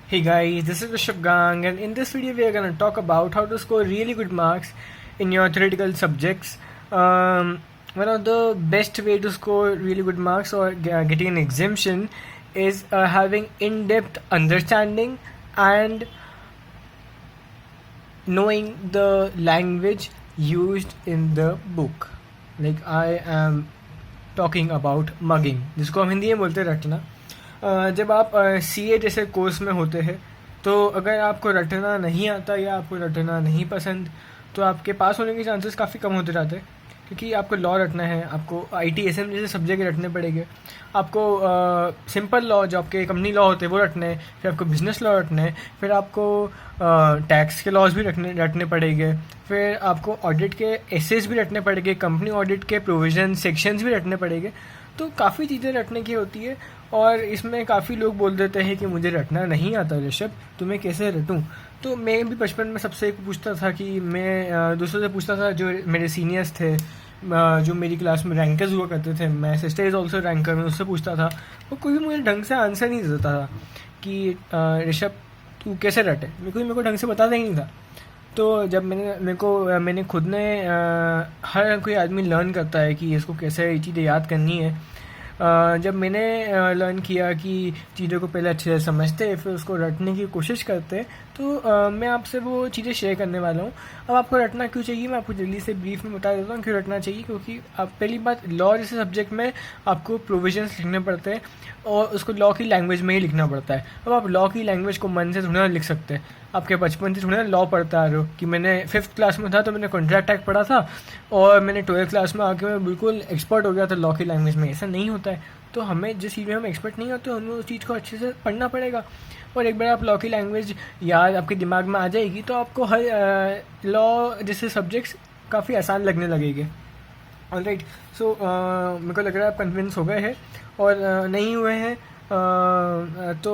Hey guys, this is Rishabh Gang, and in this video we are going to talk about how to score really good marks in your theoretical subjects. One of the best way to score really good marks or getting an exemption is having in-depth understanding and knowing the language used in the book. Like I am talking about mugging, जिसको हम हिंदी में बोलते हैं रटना. जब आप CA जैसे course में होते हैं तो अगर आपको रटना नहीं आता या आपको रटना नहीं पसंद तो आपके पास होने के चांसेस काफ़ी कम होते जाते हैं, क्योंकि आपको लॉ रटना है, आपको ITSM जैसे सब्जेक्ट रटने पड़ेंगे, आपको सिंपल लॉ जो आपके कंपनी लॉ होते हैं वो रटने हैं, फिर आपको बिजनेस लॉ रटना है, फिर आपको टैक्स के लॉज भी रटने पड़ेंगे, फिर आपको ऑडिट के एसेस भी रटने पड़ेंगे, कंपनी ऑडिट के प्रोविजन सेक्शंस भी रटने पड़ेंगे. तो काफ़ी चीज़ें रटने की होती है और इसमें काफ़ी लोग बोल देते हैं कि मुझे रटना नहीं आता ऋषभ, तो मैं कैसे रटूं. तो मैं भी बचपन में सबसे पूछता था कि मैं दूसरों से पूछता था जो मेरे सीनियर्स थे, जो मेरी क्लास में रैंकर्स हुआ करते थे, मैं सिस्टर इज़ ऑल्सो रैंकर, मैं उससे पूछता था, वो कोई भी मुझे ढंग से आंसर नहीं देता था कि ऋषभ तू कैसे रटे. मेरे को ढंग से बताता ही नहीं था. तो जब मैंने खुद ने हर कोई आदमी लर्न करता है कि इसको कैसे ये चीज़ें याद करनी है. जब मैंने लर्न किया कि चीज़ों को पहले अच्छे से समझते फिर उसको रटने की कोशिश करते, तो मैं आपसे वो चीज़ें शेयर करने वाला हूँ. अब आपको रटना क्यों चाहिए मैं आपको जल्दी से ब्रीफ में बता देता हूँ क्यों रटना चाहिए. क्योंकि आप पहली बात, लॉ जैसे सब्जेक्ट में आपको प्रोविजंस लिखने पड़ते हैं और उसको लॉ की लैंग्वेज में ही लिखना पड़ता है. अब आप लॉ की लैंग्वेज को मन से थोड़ा ना लिख सकते. आपके बचपन से थोड़ा लॉ पढ़ते आ रहे हो कि मैंने 5th क्लास में था तो मैंने कॉन्ट्रैक्ट एक्ट पढ़ा था और मैंने 12th क्लास में आके मैं बिल्कुल एक्सपर्ट हो गया था लॉ की लैंग्वेज में. ऐसा नहीं होता है. तो हमें जिस चीज़ में हम एक्सपर्ट नहीं होते हमें उस चीज़ को अच्छे से पढ़ना पड़ेगा. और एक बार आप लॉ की लैंग्वेज याद आपके दिमाग में आ जाएगी तो आपको हर लॉ जैसे सब्जेक्ट्स काफ़ी आसान लगने लगेंगे. ऑलराइट, सो मेरे को लग रहा है आप कन्विंस हो गए हैं. और नहीं हुए हैं तो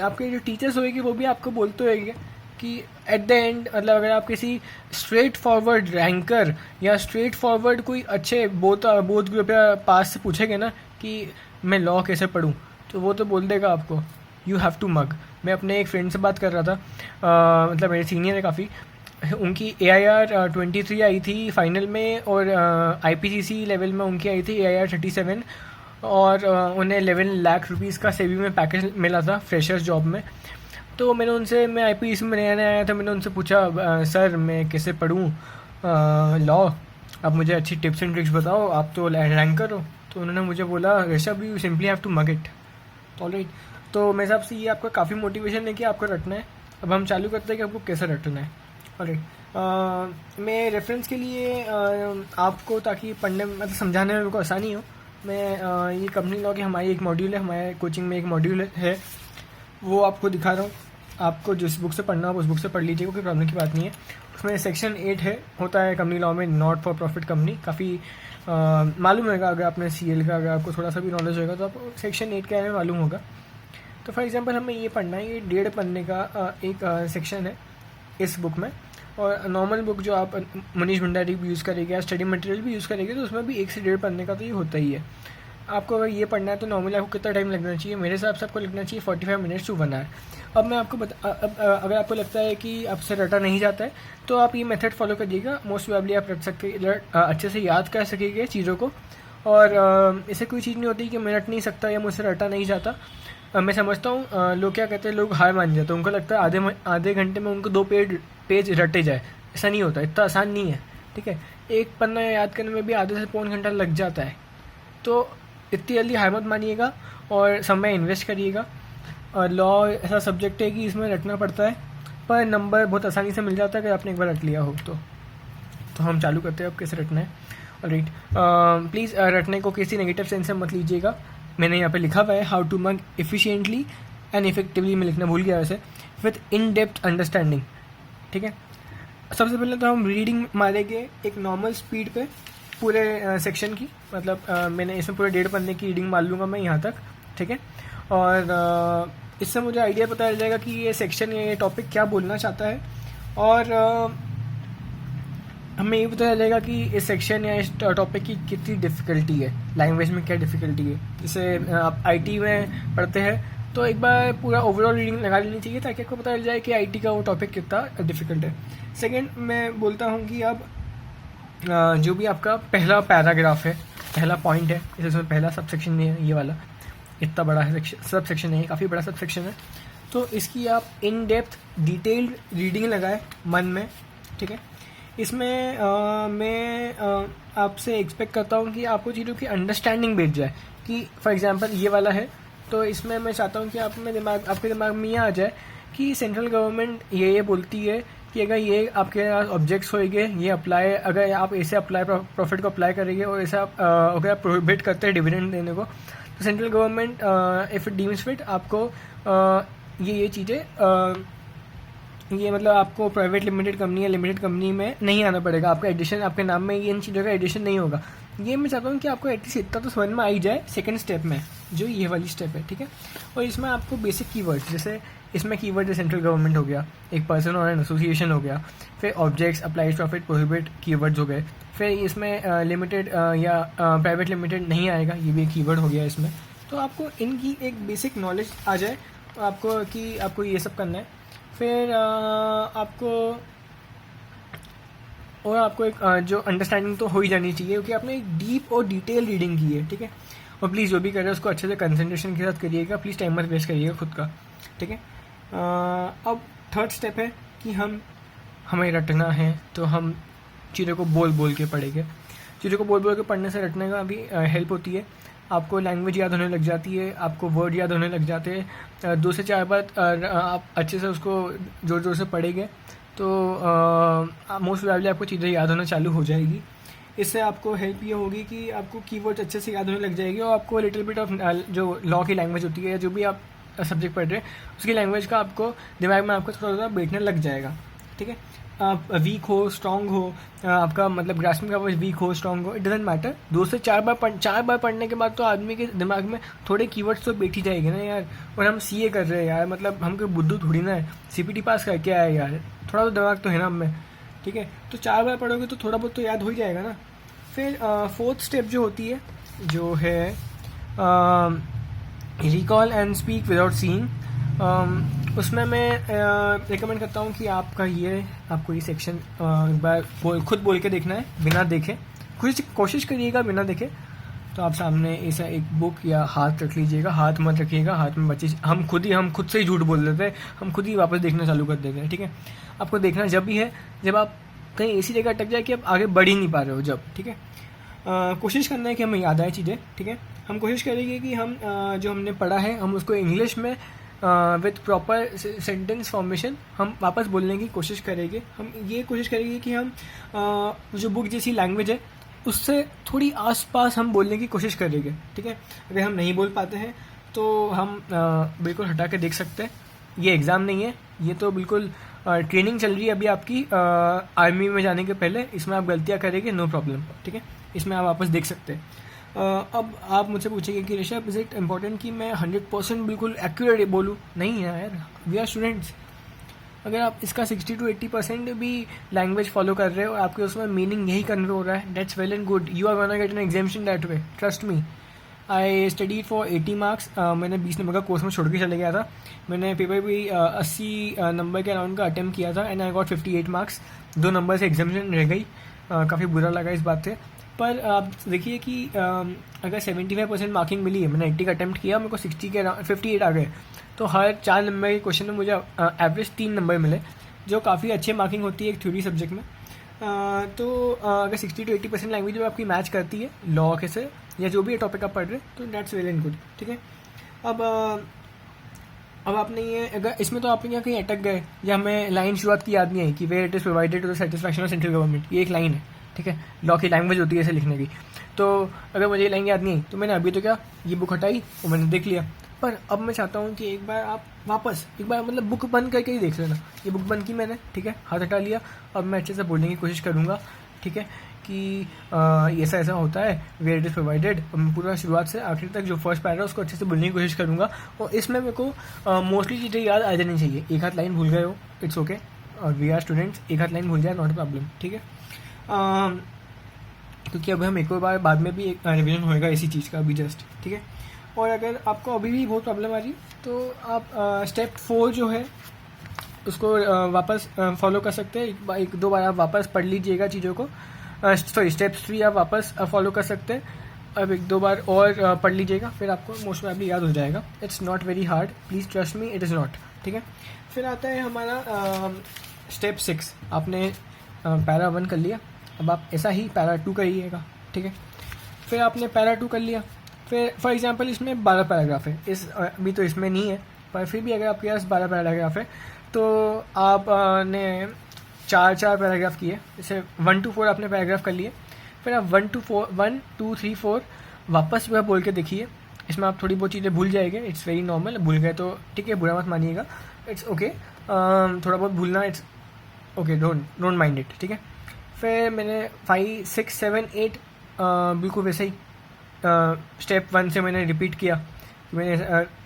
आपके जो टीचर्स होएंगे वो भी आपको बोलते होंगे कि एट द एंड, मतलब अगर आप किसी स्ट्रेट फॉरवर्ड रैंकर या स्ट्रेट फॉरवर्ड कोई अच्छे बोथ ग्रुप या पास से पूछेंगे ना कि मैं लॉ कैसे पढ़ूं, तो वो तो बोल देगा आपको यू हैव टू मग. मैं अपने एक फ्रेंड से बात कर रहा था, मतलब मेरे सीनियर है काफ़ी, उनकी AIR 23 आई थी फाइनल में और IPCC लेवल में उनकी आई थी AIR 37 और उन्हें 11 लाख रुपीज़ का सेवी में पैकेज मिला था फ्रेशर्स जॉब में. तो मैं IPCC में नया नया आया था, मैंने उनसे पूछा सर मैं कैसे पढ़ूँ लॉ, आप मुझे अच्छी टिप्स एंड ट्रिक्स बताओ, आप तो रैंकर हो. तो उन्होंने मुझे बोला Rishabh you simply have to mug it. Alright, तो मेरे हिसाब से ये आपका काफ़ी मोटिवेशन है कि आपको रटना है. अब हम चालू करते हैं कि आपको कैसे रटना है. ऑलराइट, मैं रेफरेंस के लिए आपको, ताकि पढ़ने मतलब समझाने में मेरे को आसानी हो, मैं ये कंपनी लॉ की हमारी एक मॉड्यूल है, हमारे कोचिंग में एक मॉड्यूल है, वो आपको दिखा रहा हूँ. आपको जिस बुक से पढ़ना हो उस बुक से पढ़ लीजिए, कोई प्रॉब्लम की बात नहीं है. उसमें सेक्शन 8 होता है कंपनी लॉ में, नॉट फॉर प्रॉफिट कंपनी. काफ़ी मालूम होगा अगर आपने CL का अगर आपको थोड़ा सा भी नॉलेज होगा तो आपको सेक्शन 8 के बारे में मालूम होगा. तो फॉर एग्जांपल हमें ये पढ़ना है, ये 1.5 पन्ने का एक सेक्शन है इस बुक में. और नॉर्मल बुक जो आप मनीष भंडारी भी यूज़ करेंगे या स्टडी मटेरियल भी यूज़ करेंगे तो उसमें भी 1 से 1.5 पन्ने का तो ये होता ही है. आपको अगर ये पढ़ना है तो नॉर्मली आपको कितना टाइम लगना चाहिए, मेरे हिसाब से आपको लगना चाहिए 45 मिनट्स टू 1 आवर. अब मैं आपको अगर आपको लगता है कि आपसे रटा नहीं जाता है तो आप ये मेथड फॉलो करिएगा, मोस्ट प्रोबेबली आप रट सकते अच्छे से याद कर सकेंगे चीज़ों को. और इससे कोई चीज़ नहीं होती कि मैं रट नहीं सकता या मुझसे रटा नहीं जाता. मैं समझता हूँ लोग क्या कहते हैं, लोग हार मान जाते हैं, उनको लगता है आधे घंटे में उनको 2 पेज रटे जाए. ऐसा नहीं होता, इतना आसान नहीं है. ठीक है, एक पन्ना याद करने में भी आधे से पौन घंटा लग जाता है. तो इतनी जल्दी हार मत मानिएगा और समय इन्वेस्ट करिएगा. और लॉ ऐसा सब्जेक्ट है कि इसमें रटना पड़ता है पर नंबर बहुत आसानी से मिल जाता है अगर आपने एक बार रट लिया हो तो हम चालू करते हैं अब कैसे रटना है. ऑलराइट, प्लीज़ रटने को किसी नेगेटिव सेंस से मत लीजिएगा. मैंने यहाँ पे लिखा हुआ है how to mug efficiently and effectively, मैं लिखना भूल गया वैसे, विथ इन डेप्थ अंडरस्टैंडिंग. ठीक है, सबसे पहले तो हम रीडिंग मारेंगे एक नॉर्मल स्पीड पे पूरे सेक्शन की. मतलब मैंने इसमें पूरे 1.5 पन्ने की रीडिंग मार लूँगा मैं यहाँ तक. ठीक है, और इससे मुझे आइडिया पता चल जाएगा कि ये सेक्शन या ये टॉपिक क्या बोलना चाहता है. और हमें ये पता चलेगा कि इस सेक्शन या इस टॉपिक की कितनी डिफ़िकल्टी है, लैंग्वेज में क्या डिफ़िकल्टी है. जैसे आप IT में पढ़ते हैं तो एक बार पूरा ओवरऑल रीडिंग लगा लेनी चाहिए ताकि आपको पता चल जाए कि आईटी का वो टॉपिक कितना डिफिकल्ट है। सेकेंड, मैं बोलता हूँ कि अब जो भी आपका पहला पैराग्राफ है, पहला पॉइंट है, इसमें पहला सब सेक्शन नहीं है, ये वाला इतना बड़ा है सब सेक्शन है, काफ़ी बड़ा सब सेक्शन है, तो इसकी आप इन डेप्थ डिटेल्ड रीडिंग लगाए मन में, ठीक है। इसमें मैं आपसे एक्सपेक्ट करता हूँ कि आपको चीज़ों की अंडरस्टैंडिंग बैठ जाए कि फॉर एग्जांपल ये वाला है, तो इसमें मैं चाहता हूँ कि आपके दिमाग में ये आ जाए कि सेंट्रल गवर्नमेंट ये बोलती है कि अगर ये आपके पास ऑब्जेक्ट्स होंगे, ये अप्लाई, अगर आप ऐसे अप्लाई प्रॉफिट को अप्लाई करेंगे और ऐसा अगर आप प्रोहिबिट करते हैं डिविडेंड देने को, तो central government if it deems fit आपको ये चीज़ें ये मतलब आपको प्राइवेट लिमिटेड कंपनी या लिमिटेड कंपनी में नहीं आना पड़ेगा, आपका एडिशन आपके नाम में ये इन चीज़ों का एडिशन नहीं होगा। ये मैं चाहता हूँ कि आपको एटलीस्ट इतना तो समझ में आ ही जाए सेकंड स्टेप में, जो ये वाली स्टेप है, ठीक है। और इसमें आपको बेसिक कीवर्ड्स, जैसे इसमें कीवर्ड है सेंट्रल गवर्नमेंट हो गया, एक पर्सन और एन एसोसिएशन हो गया, फिर objects, applies, profit, prohibit keywords हो गए, फिर इसमें लिमिटेड या प्राइवेट लिमिटेड नहीं आएगा, ये भी एक कीवर्ड हो गया इसमें। तो आपको इनकी एक बेसिक नॉलेज आ जाए आपको कि आपको ये सब करना है। फिर आपको एक जो अंडरस्टैंडिंग तो हो ही जानी चाहिए, क्योंकि आपने एक डीप और डिटेल रीडिंग की है, ठीक है। और प्लीज़ जो भी कर रहे हैं उसको अच्छे से कंसंट्रेशन के साथ करिएगा, प्लीज़ टाइमर वेस्ट करिएगा खुद का, ठीक है। अब थर्ड स्टेप है कि हमें रटना है, तो हम चीज़ों को बोल बोल के पढ़ेंगे। चीज़ों को बोल बोल के पढ़ने से रटने का भी हेल्प होती है, आपको लैंग्वेज याद होने लग जाती है, आपको वर्ड याद होने लग जाते हैं। 2 से 4 बार आप अच्छे से उसको जोर जोर से पढ़ेंगे तो मोस्ट प्रोबेबली आपको चीज़ें याद होना चालू हो जाएगी। इससे आपको हेल्प ये होगी कि आपको कीवर्ड्स अच्छे से याद होने लग जाएगी और आपको लिटिल बिट ऑफ जो लॉ की लैंग्वेज होती है, जो भी आप सब्जेक्ट पढ़ रहे हैं उसकी लैंग्वेज का आपको दिमाग में आपको थोड़ा थोड़ा बैठने लग जाएगा, ठीक है। आप वीक हो स्ट्रांग हो, आपका मतलब ग्रास्पिंग का वीक हो स्ट्रांग हो, इट डजेंट मैटर। 2 से 4 बार पढ़ने के बाद तो आदमी के दिमाग में थोड़े कीवर्ड्स तो बैठ ही जाएंगे ना यार। और हम सीए कर रहे हैं यार, मतलब हम कोई बुद्धू थोड़ी ना है, सीपीटी पास करके आए यार, थोड़ा तो दिमाग तो है ना हमें, ठीक है। तो 4 बार पढ़ोगे तो थोड़ा बहुत तो याद हो ही जाएगा ना। फिर फोर्थ स्टेप जो होती है, जो है recall and speak without seeing, उसमें मैं रिकमेंड करता हूँ कि आपको ये सेक्शन एक बार खुद बोल के देखना है बिना देखे, कोशिश करिएगा बिना देखे। तो आप सामने ऐसा एक बुक या हाथ रख लीजिएगा, हाथ मत रखिएगा, हाथ में बच्चे हम खुद से ही झूठ बोल देते हैं, हम खुद ही वापस देखना चालू कर देते हैं, ठीक है। आपको देखना जब भी है जब आप कहीं ऐसी जगह अटक जाए कि आप आगे बढ़ ही नहीं पा रहे हो, जब, ठीक है। कोशिश करना है कि हमें याद आए चीज़ें, ठीक है। हम कोशिश करेंगे कि हम जो हमने पढ़ा है हम उसको इंग्लिश में विथ प्रॉपर सेंटेंस फॉर्मेशन हम वापस बोलने की कोशिश करेंगे। हम ये कोशिश करेंगे कि हम जो बुक जैसी लैंग्वेज है उससे थोड़ी आसपास हम बोलने की कोशिश करेंगे, ठीक है। अगर हम नहीं बोल पाते हैं तो हम बिल्कुल हटा के देख सकते हैं। ये एग्ज़ाम नहीं है, ये तो बिल्कुल ट्रेनिंग चल रही है अभी आपकी आर्मी में जाने के पहले। इसमें आप गलतियाँ करेंगे, नो प्रॉब्लम, ठीक है। इसमें आप वापस देख सकते हैं। अब आप मुझसे पूछेंगे कि ऋषभ, इज इट इम्पोर्टेंट कि मैं 100% बिल्कुल एक्यूरेट बोलूँ? नहीं है यार, वी आर स्टूडेंट्स। अगर आप इसका 60 to 80% भी लैंग्वेज फॉलो कर रहे हो और आपके उसमें मीनिंग यही कन्वे हो रहा है, that's well and good, you are gonna get an examination that way, trust me. I study for 80 marks. मैंने 20 नंबर का कोर्स में छोड़ के चले गया था। मैंने पेपर भी 80 नंबर के अराउंड का अटैम्प्ट किया था and I got 58 marks. 2 number से एग्जामिनेशन रह गई। काफ़ी बुरा लगा इस बात से। पर आप देखिए कि अगर 75% मार्किंग मिली है, मैंने 80 का अटैम्प्ट किया, मेरे को 60 के 58 आ गए, तो हर 4 नंबर के क्वेश्चन में मुझे एवरेज 3 नंबर मिले, जो काफ़ी अच्छी मार्किंग होती है एक थ्योरी सब्जेक्ट में। तो अगर 60 to 80% लैंग्वेज में आपकी मैच करती है लॉ के से या जो भी टॉपिक आप पढ़ रहे हैं, तो दैट्स वेल एंड गुड, ठीक है। अब आपने ये अगर इसमें तो आपने यहाँ कहीं अटक गए या हमें लाइन शुरुआत की याद नहीं है कि where it is provided to the satisfaction of central government, ये एक लाइन है, ठीक है। लॉ की लैंग्वेज होती है ऐसे लिखने की। तो अगर मुझे ये लाइन याद नहीं, तो मैंने अभी तो क्या ये बुक हटाई और मैंने देख लिया। पर अब मैं चाहता हूँ कि एक बार आप वापस एक बार मतलब बुक बंद करके ही देख लेना। ये बुक बंद की मैंने, ठीक है, हाथ हटा लिया। अब मैं अच्छे से बोलने की कोशिश करूँगा, ठीक है, कि ऐसा ऐसा होता है, वेयर इट इज़ प्रोवाइडेड। पूरा शुरुआत से आखिर तक जो फर्स्ट पैरा उसको अच्छे से बोलने की कोशिश करूँगा। और इसमें मेरे को मोस्टली चीज़ें याद आ जानी चाहिए। एक हाथ लाइन भूल गए हो, इट्स ओके, और वी आर स्टूडेंट्स, एक हाथ लाइन भूल जाए नॉट अ प्रॉब्लम, ठीक है। क्योंकि अब हम एक और बार बाद में भी एक रिविजन होएगा इसी चीज़ का अभी जस्ट, ठीक है। और अगर आपको अभी भी बहुत प्रॉब्लम आ रही है तो आप स्टेप 4 जो है उसको वापस फॉलो कर सकते हैं। एक दो बार आप वापस पढ़ लीजिएगा चीज़ों को। सॉरी, स्टेप 3 आप वापस फॉलो कर सकते हैं। अब एक दो बार और पढ़ लीजिएगा, फिर आपको मोस्ट प्रॉबेबली याद हो जाएगा। It's not very hard, please trust me, it is not. ठीक है, फिर आता है हमारा स्टेप 6। आपने पैरा 1 कर लिया, अब आप ऐसा ही पैरा 2 करिएगा। ठीक है, फिर आपने पैरा 2 कर लिया, फिर फॉर एग्जांपल इसमें 12 पैराग्राफ है, अभी तो इसमें नहीं है, पर फिर भी अगर आपके पास 12 पैराग्राफ है तो आपने 4 पैराग्राफ किए। जैसे 1 to 4 आपने पैराग्राफ कर लिए, फिर आप 1 2 3 4 वापस जो है बोल के देखिए। इसमें आप थोड़ी बहुत चीज़ें भूल जाएंगे, इट्स वेरी नॉर्मल। भूल गए तो ठीक है, बुरा मत मानिएगा, इट्स ओके। थोड़ा बहुत भूलना, it's okay, don't mind it. ठीक है, फिर मैंने 5 6 7 8 बिल्कुल वैसे ही स्टेप 1 से मैंने रिपीट किया। मैंने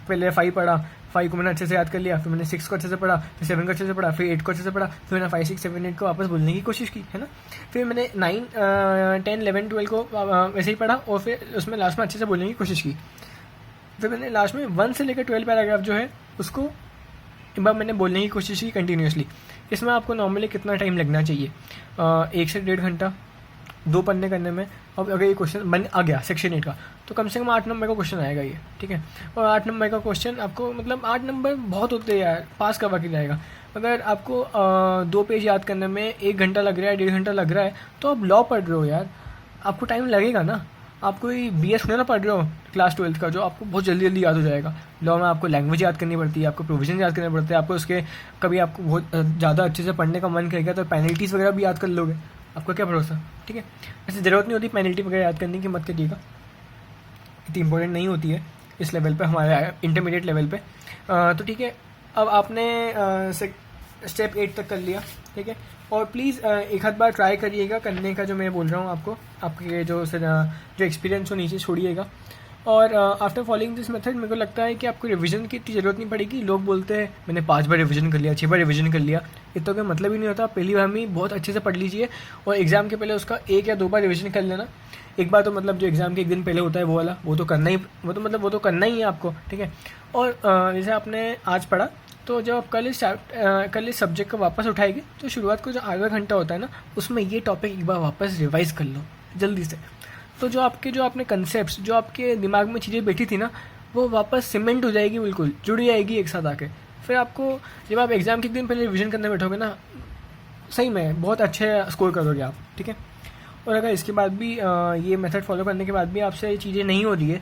पहले 5 पढ़ा, 5 को मैंने अच्छे से याद कर लिया, फिर मैंने 6 को अच्छे से पढ़ा, फिर 7 को अच्छे से पढ़ा, फिर 8 को अच्छे से पढ़ा, फिर मैंने 5 6 7 8 को वापस बोलने की कोशिश की, है ना। फिर मैंने 9 10 11 12 को वैसे ही पढ़ा और फिर उसमें लास्ट में अच्छे से बोलने की कोशिश की। फिर मैंने लास्ट में 1 से लेकर 12 पैराग्राफ जो है उसको एक बार मैंने बोलने की कोशिश की कंटिन्यूसली। इसमें आपको नॉर्मली कितना टाइम लगना चाहिए? 1 से 1.5 घंटा 2 पन्ने करने में। अब अगर ये क्वेश्चन बन आ गया सेक्शन 8 का, तो कम से कम 8 नंबर का क्वेश्चन आएगा ये। ठीक है, और 8 नंबर का क्वेश्चन आपको, मतलब 8 नंबर बहुत होते हैं यार, पास करवा के जाएगा। अगर आपको 2 पेज याद करने में 1 घंटा लग रहा है, 1.5 घंटा लग रहा है, तो आप लॉ पढ़ रहे हो यार, आपको टाइम लगेगा ना। आप कोई BS ना पढ़ रहे हो क्लास 12 का, जो आपको बहुत जल्दी जल्दी याद हो जाएगा। लॉ में आपको लैंग्वेज याद करनी पड़ती है, आपको प्रोविजन याद करने पड़ते हैं, आपको उसके कभी आपको बहुत ज़्यादा अच्छे से पढ़ने का मन करेगा तो पेनल्टीज़ वगैरह भी याद कर लोगे, आपको क्या भरोसा। ठीक है, ऐसे ज़रूरत नहीं होती पेनल्टी वगैरह याद करने की, मत करिएगा, इतनी इंपॉर्टेंट नहीं होती है इस लेवल पे, हमारे इंटरमीडिएट लेवल पे। तो ठीक है, अब आपने स्टेप 8 तक कर लिया। ठीक है, और प्लीज़ एक आध बार ट्राई करिएगा करने का, जो मैं बोल रहा हूँ आपको, आपके जो एक्सपीरियंस हो नीचे छोड़िएगा। और आफ्टर फॉलोइंग दिस मेथड मेरे को लगता है कि आपको रिवीजन की इतनी ज़रूरत नहीं पड़ेगी। लोग बोलते हैं मैंने 5 बार रिवीजन कर लिया, 6 बार रिवीजन कर लिया, इतना कोई मतलब ही नहीं होता। पहली बार में बहुत अच्छे से पढ़ लीजिए और एग्ज़ाम के पहले उसका 1 या 2 बार रिवीजन कर लेना। एक बार तो मतलब जो एग्ज़ाम के 1 दिन पहले होता है वो वाला, वो तो करना ही है आपको। ठीक है, और जैसे आपने आज पढ़ा, तो जब आप कल इस सब्जेक्ट को वापस उठाएंगे तो शुरुआत को जो आधा घंटा होता है ना, उसमें ये टॉपिक एक बार वापस रिवाइज कर लो जल्दी से। तो जो आपने कंसेप्ट, जो आपके दिमाग में चीज़ें बैठी थी ना, वो वापस सीमेंट हो जाएगी, बिल्कुल जुड़ जाएगी एक साथ आके। फिर आपको जब आप एग्ज़ाम के दिन पहले रिविजन करने बैठोगे ना, सही में बहुत अच्छे स्कोर करोगे आप। ठीक है, और अगर इसके बाद भी ये मेथड फॉलो करने के बाद भी आपसे ये चीज़ें नहीं हो रही है,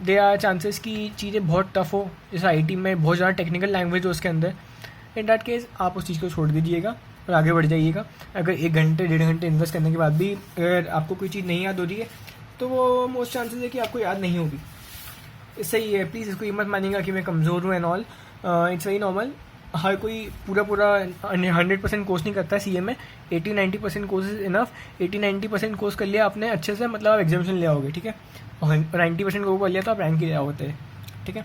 दे आर चांसेस कि चीज़ें बहुत टफ हो, जैसे IT में बहुत ज़्यादा टेक्निकल लैंग्वेज हो उसके अंदर, इन डैट केस आप उस चीज़ को छोड़ दीजिएगा और आगे बढ़ जाइएगा। अगर 1 घंटे 1.5 घंटे इन्वेस्ट करने के बाद भी अगर आपको कोई चीज़ नहीं याद हो रही है, तो वो मोस्ट चांसेस है कि आपको याद नहीं होगी। सही है, प्लीज़ इसको ये मत मानिएगा कि मैं कमज़ोर हूँ and all, it's very normal. हर कोई पूरा 100% कोर्स नहीं करता है CA में। 80-90% कोर्स इज इनफ। 80-90% कोर्स कर लिया आपने अच्छे से, मतलब आप एग्जामिशन ले आओगे। ठीक है, और 90% को कर लिया तो आप रैंक ही ले आओगे। ठीक है,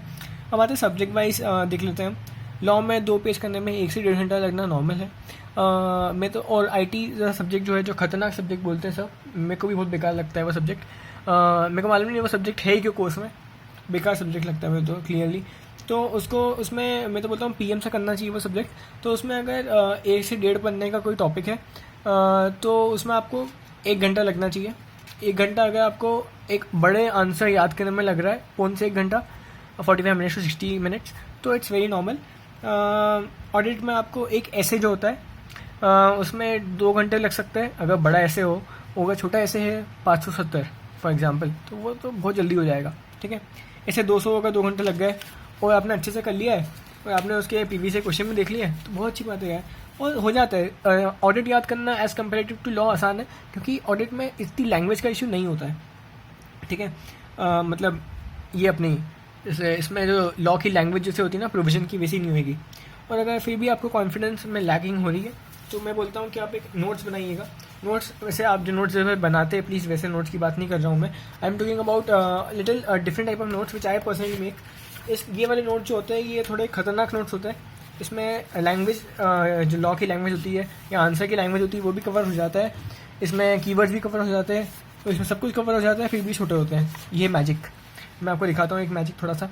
अब आते हैं सब्जेक्ट वाइज देख लेते हैं। लॉ में 2 पेज करने में 1 से 1.5 घंटा लगना नॉर्मल है। मैं तो, और IT सब्जेक्ट जो है, जो खतरनाक सब्जेक्ट बोलते हैं सब, मेरे को भी बहुत बेकार लगता है वो सब्जेक्ट। मेरे को मालूम नहीं वो सब्जेक्ट है ही क्यों कोर्स में, बेकार सब्जेक्ट लगता है मुझे तो क्लियरली। तो उसमें मैं तो बोलता हूँ PM से करना चाहिए वो सब्जेक्ट। तो उसमें अगर 1 से 1.5 पन्ने का कोई टॉपिक है, तो उसमें आपको 1 घंटा लगना चाहिए। 1 घंटा अगर आपको एक बड़े आंसर याद करने में लग रहा है, 1 से 1 घंटा, 45 मिनट्स to 60 मिनट्स, तो इट्स वेरी नॉर्मल। ऑडिट में आपको एक ऐसे जो होता है, उसमें 2 घंटे लग सकते हैं अगर बड़ा ऐसे हो। अगर छोटा ऐसे है 570 फॉर एग्जांपल, तो वो तो बहुत जल्दी हो जाएगा। ठीक है, ऐसे 200 का 2 घंटे लग गए और आपने अच्छे से कर लिया है और आपने उसके PV से क्वेश्चन में देख लिया है, तो बहुत अच्छी बात है यार, और हो जाता है। ऑडिट याद करना एज़ कम्पेरेटिव टू लॉ आसान है, क्योंकि ऑडिट में इतनी लैंग्वेज का इशू नहीं होता है। ठीक है, मतलब ये अपनी जैसे इसमें जो लॉ की लैंग्वेज जैसे होती है ना, प्रोविजन की, वैसी नहीं होगी। और अगर फिर भी आपको कॉन्फिडेंस में लैकिंग हो रही है, तो मैं बोलता हूँ कि आप एक नोट्स बनाइएगा। नोट्स, वैसे आप जो नोट्स बनाते हैं, प्लीज़ वैसे नोट्स की बात नहीं कर रहा हूँ मैं। I am talking about little different type of notes which I personally make. ये वाले नोट्स जो होते हैं, ये थोड़े खतरनाक नोट्स होते हैं। इसमें लैंग्वेज, जो लॉ की लैंग्वेज होती है या आंसर की लैंग्वेज होती है, वो भी कवर हो जाता है। इसमें कीवर्ड्स भी कवर हो जाते हैं, तो इसमें सब कुछ कवर हो जाता है, फिर भी छोटे होते हैं। ये मैजिक। मैं आपको दिखाता हूँ एक मैजिक थोड़ा सा।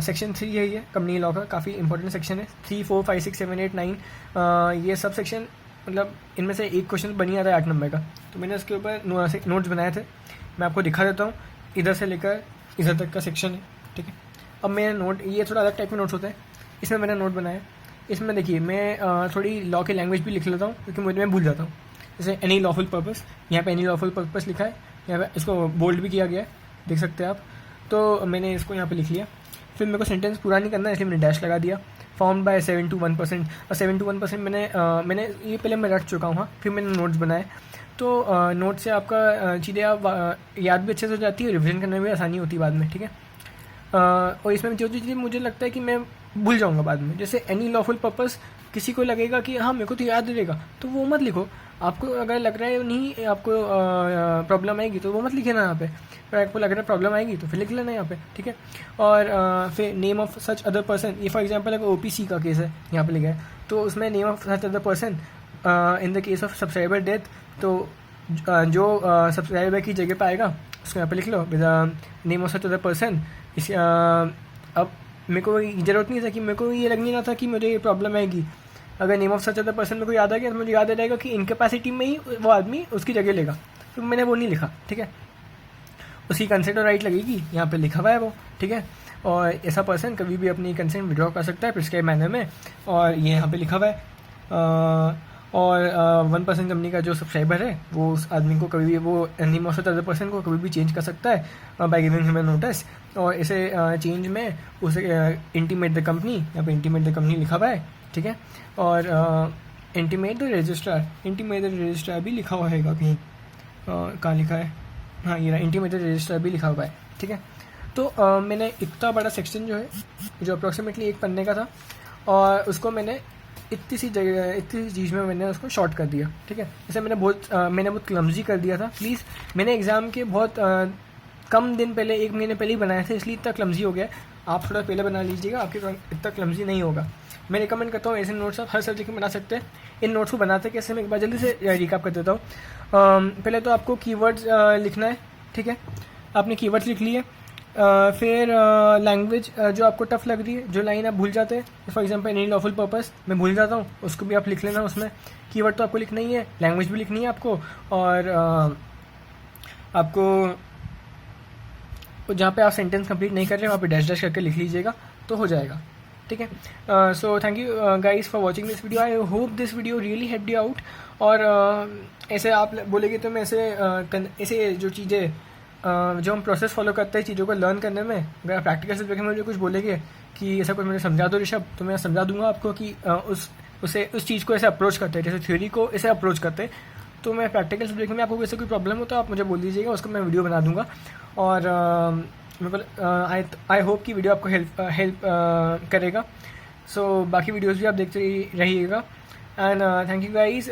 सेक्शन 3 है ये कंपनी लॉ का, काफ़ी इंपॉर्टेंट सेक्शन है। 3, 4, 5, 6, 7, 8, 9 ये सब सेक्शन, मतलब इनमें से एक क्वेश्चन बन ही आता है 8 नंबर का। तो मैंने उसके ऊपर नोट्स बनाए थे, मैं आपको दिखा देता हूँ। इधर से लेकर इधर तक का सेक्शन है, ठीक है। अब मेरे नोट, ये थोड़ा अलग टाइप के नोट्स होते हैं, इसमें मैंने नोट बनाया। इसमें देखिए मैं थोड़ी लॉ की लैंग्वेज भी लिख लेता हूँ, क्योंकि मुझे मैं भूल जाता हूँ। जैसे एनी लॉफुल पर्पस, यहाँ पे एनी लॉफुल पर्पस लिखा है, यहाँ पे इसको बोल्ड भी किया गया है, देख सकते हैं आप। तो मैंने इसको यहाँ पे लिख लिया। फिर मेरे को सेंटेंस पूरा नहीं करना है, इसलिए मैंने डैश लगा दिया। फाउंड बाय 7 to 1%, और 7 to 1% मैंने ये पहले मैं रट चुका हूँ। हाँ, फिर मैंने नोट्स बनाए। तो नोट से आपका चीज़ें आप याद भी अच्छे से हो जाती है, रिविजन करने में भी आसानी होती है बाद में, ठीक है। और इसमें जो चीज़ें मुझे लगता है कि मैं भूल जाऊँगा बाद में, जैसे एनी लॉफुल पर्पस, किसी को लगेगा कि हाँ मेरे को तो याद रहेगा, तो वो मत लिखो। आपको अगर लग रहा है नहीं आपको प्रॉब्लम आएगी तो वो मत लिखे ना यहाँ पे। अगर आपको लग रहा है प्रॉब्लम आएगी तो फिर लिख लेना यहाँ पे, ठीक है। और फिर name of such other person, ये फॉर एग्जांपल अगर OPC का केस है यहाँ पे लिखा है, तो उसमें name of such other person in the case of subscriber death, तो जो सब्सक्राइबर की जगह पे आएगा उसको यहाँ पे लिख लो with name of such other person. इस अब मेरे को ज़रूरत नहीं था कि मेरे को ये लग नहीं रहा था कि मुझे ये प्रॉब्लम आएगी। अगर name of such other person मेरे को याद आ गया तो मुझे याद आ जाएगा कि इनकेपेसिटी में ही वो आदमी उसकी जगह लेगा, तो मैंने वो नहीं लिखा, ठीक है। उसकी कंसेंट और राइट लगेगी, यहाँ पे लिखा हुआ है वो, ठीक है। और ऐसा पर्सन कभी भी अपनी कंसेंट विड्रॉ कर सकता है प्रिस्क्राइब मैनर में, और ये यहाँ पे लिखा हुआ है। और 1% कंपनी का जो सब्सक्राइबर है वो उस आदमी को कभी भी, वो name of such other person को कभी भी चेंज कर सकता है by giving him a notice. और इसे चेंज में उसे इंटीमेट द कंपनी, यहाँ पे इंटीमेट द कंपनी लिखा हुआ है, ठीक है। और इंटीमेट द रजिस्ट्रार भी लिखा हुआ है कहीं, कहाँ लिखा है, हाँ ये इंटीमेट द रजिस्ट्रार भी लिखा हुआ है, ठीक है। तो मैंने इतना बड़ा सेक्शन जो है, जो अप्रॉक्सीमेटली एक पन्ने का था, और उसको मैंने इतनी सी चीज़ में मैंने उसको शॉर्ट कर दिया, ठीक है। जैसे मैंने बहुत क्लमजी कर दिया था, प्लीज़। मैंने एग्ज़ाम के बहुत कम दिन पहले, 1 महीने पहले ही बनाए थे, इसलिए इतना क्लमजी हो गया। आप थोड़ा पहले बना लीजिएगा, आपके इतना क्लमजी नहीं होगा। मैं रिकमेंड करता हूँ ऐसे नोट्स आप हर सब्जेक्ट में बना सकते हैं। इन नोट्स को बनाते कैसे, मैं एक बार जल्दी से रिकैप कर देता हूँ। पहले तो आपको कीवर्ड्स लिखना है, ठीक है। आपने कीवर्ड्स लिख लिए। फिर लैंग्वेज जो आपको टफ लग रही है, जो लाइन आप भूल जाते हैं, for example any lawful purpose मैं भूल जाता हूँ, उसको भी आप लिख लेना। उसमें कीवर्ड तो आपको लिखना ही है, लैंग्वेज भी लिखनी है आपको, और आपको जहाँ पे आप सेंटेंस कंप्लीट नहीं कर रहे वहाँ पे डैश डैश करके लिख लीजिएगा, तो हो जाएगा, ठीक है। So thank you guys for watching this video. I hope this video really helped you out. और ऐसे आप बोलेंगे तो मैं ऐसे जो चीज़ें जो हम प्रोसेस फॉलो करते हैं चीज़ों को लर्न करने में, अगर आप प्रैक्टिकल से देखें मुझे कुछ बोलेंगे कि ऐसा कुछ मुझे समझा दो ऋषभ, तो मैं समझा दूंगा आपको कि उस चीज़ को ऐसे अप्रोच करते हैं, जैसे थ्योरी को ऐसे अप्रोच करते हैं। तो मैं प्रैक्टिकल सब्जेक्ट में आपको वैसे कोई प्रॉब्लम हो तो आप मुझे बोल दीजिएगा, उसको मैं वीडियो बना दूंगा। और आई होप कि वीडियो आपको हेल्प करेगा। सो बाकी वीडियोज़ भी आप देखते रहिएगा। And thank you guys.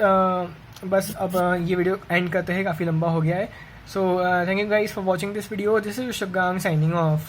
बस अब ये वीडियो एंड करते हैं, काफ़ी लंबा हो गया है। So thank you guys for watching this video. This is Rishabh Gang signing off.